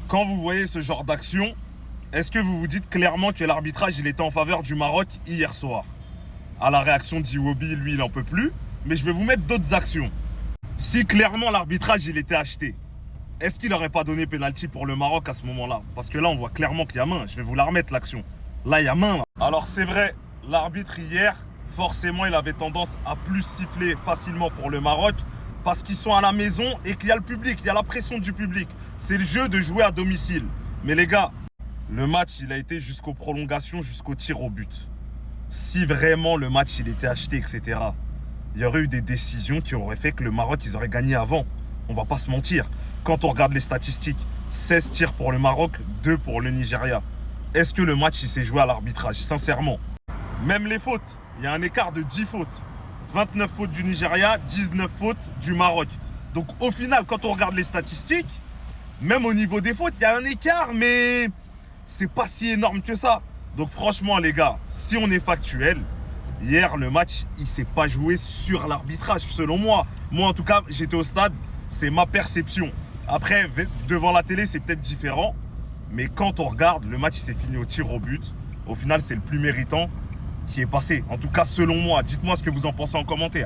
Quand vous voyez ce genre d'action, est-ce que vous vous dites clairement que l'arbitrage il était en faveur du Maroc hier soir? À la réaction d'Iwobi, lui il en peut plus, mais je vais vous mettre d'autres actions. Si clairement l'arbitrage il était acheté, est-ce qu'il n'aurait pas donné pénalty pour le Maroc à ce moment-là? Parce que là on voit clairement qu'il y a main, je vais vous la remettre l'action. Là il y a main. Là. Alors c'est vrai, l'arbitre hier, forcément il avait tendance à plus siffler facilement pour le Maroc, parce qu'ils sont à la maison et qu'il y a le public, il y a la pression du public. C'est le jeu de jouer à domicile. Mais les gars, le match, il a été jusqu'aux prolongations, jusqu'au tir au but. Si vraiment le match, il était acheté, etc., il y aurait eu des décisions qui auraient fait que le Maroc, ils auraient gagné avant. On va pas se mentir. Quand on regarde les statistiques, 16 tirs pour le Maroc, 2 pour le Nigeria. Est-ce que le match, il s'est joué à l'arbitrage? Sincèrement. Même les fautes, il y a un écart de 10 fautes. 29 fautes du Nigeria, 19 fautes du Maroc. Donc au final, quand on regarde les statistiques, même au niveau des fautes, il y a un écart, mais c'est pas si énorme que ça. Donc franchement les gars, si on est factuel, hier le match, il s'est pas joué sur l'arbitrage selon moi. Moi en tout cas, j'étais au stade, c'est ma perception. Après, devant la télé, c'est peut-être différent. Mais quand on regarde, le match il s'est fini au tir au but. Au final, c'est le plus méritant qui est passé. En tout cas, selon moi. Dites-moi ce que vous en pensez en commentaire.